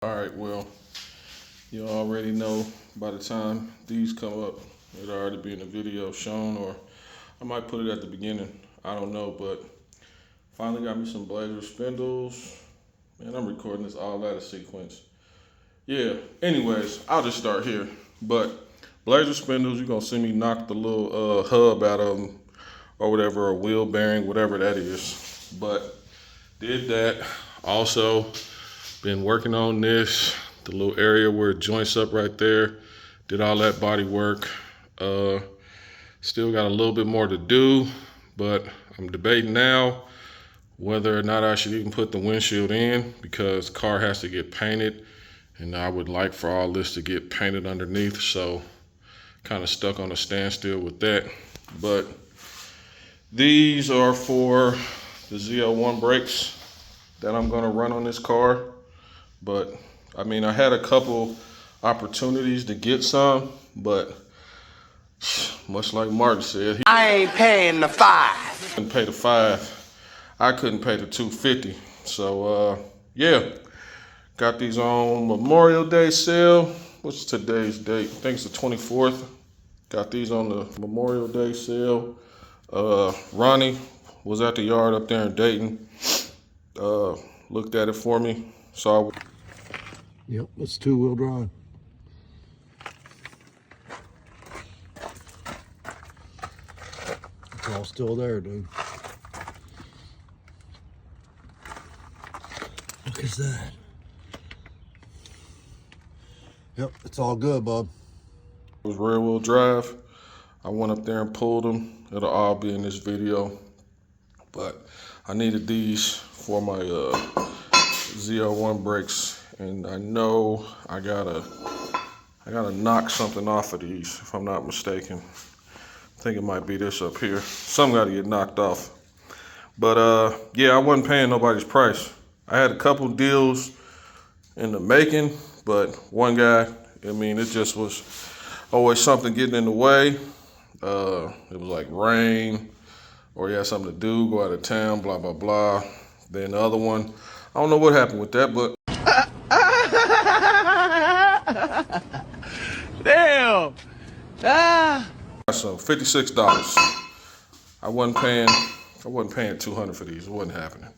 All right, well, you already know by the time these come up, it'll already be in the video shown, or I might put it at the beginning. I don't know, but finally got me some blazer spindles. Man, I'm recording this all out of sequence. Yeah, anyways, I'll just start here. But blazer spindles, you're gonna see me knock the little hub out of them or whatever, or wheel bearing, whatever that is. But did that. Also, been working on this, the little area where it joints up right there. Did all that body work. Still got a little bit more to do, but I'm debating now whether or not I should even put the windshield in, because the car has to get painted, and I would like for all this to get painted underneath, so kind of stuck on a standstill with that. But these are for the Z01 brakes that I'm gonna run on this car. But I mean, I had a couple opportunities to get some, but much like Martin said, I ain't paying the $5. Couldn't pay the $5. I couldn't pay the $250. So yeah, got these on Memorial Day sale. What's today's date? I think it's the 24th. Got these on the Memorial Day sale. Ronnie was at the yard up there in Dayton. Looked at it for me. Saw. Yep, it's two-wheel drive. It's all still there, dude. Look at that. Yep, it's all good, bub. It was rear-wheel drive. I went up there and pulled them. It'll all be in this video. But I needed these for my Z01 brakes, and I know I gotta knock something off of these, if I'm not mistaken. I think it might be this up here. Some gotta get knocked off. But yeah, I wasn't paying nobody's price. I had a couple deals in the making, but one guy, I mean, it just was always something getting in the way. It was like rain, or he had something to do, go out of town, blah, blah, blah. Then the other one, I don't know what happened with that, but. Damn. So $56. I wasn't paying $200 for these. It wasn't happening.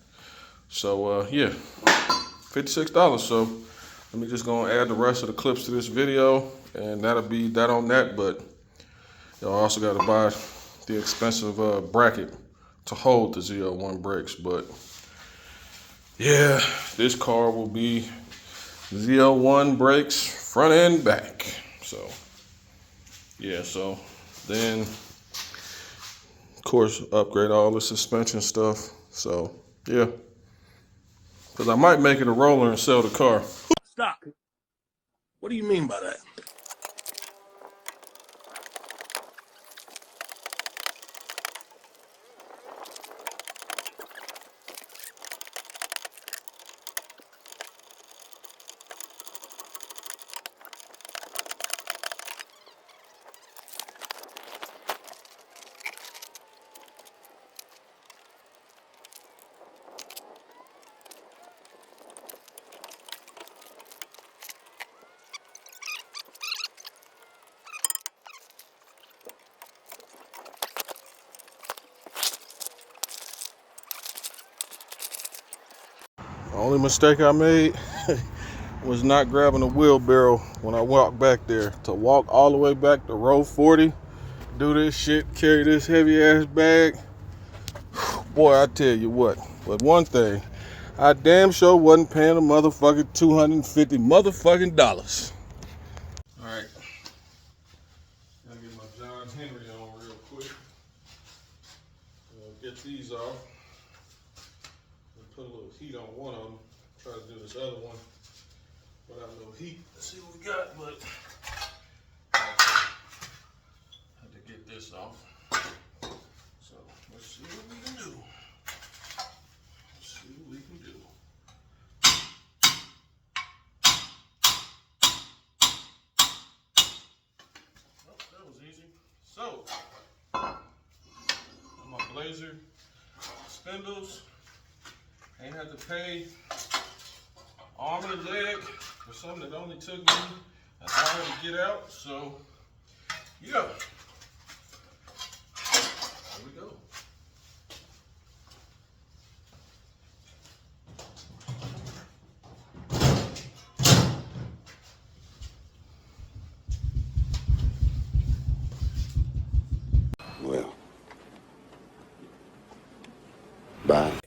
So yeah, $56. So let me just go and add the rest of the clips to this video, and that'll be that on that. But y'all also got to buy the expensive bracket to hold the Z01 brakes. But yeah, this car will be Z01 brakes front and back. So yeah, so then of course upgrade all the suspension stuff. So yeah, because I might make it a roller and sell the car. Stop. What do you mean by that? The only mistake I made was not grabbing a wheelbarrow when I walked back there. To walk all the way back to row 40, do this shit, carry this heavy ass bag. Boy, I tell you what. But one thing, I damn sure wasn't paying a motherfucking $250 motherfucking dollars. All right, gotta get my John Henry on real quick. Get these off. Put a little heat on one of them. Try to do this other one without no heat. Let's see what we got, but I had to get this off. So let's see what we can do. Let's see what we can do. Oh, that was easy. So, my blazer spindles. Ain't had to pay arm and leg for something that only took me an hour to get out. So, yeah. Here we go. Well, bye.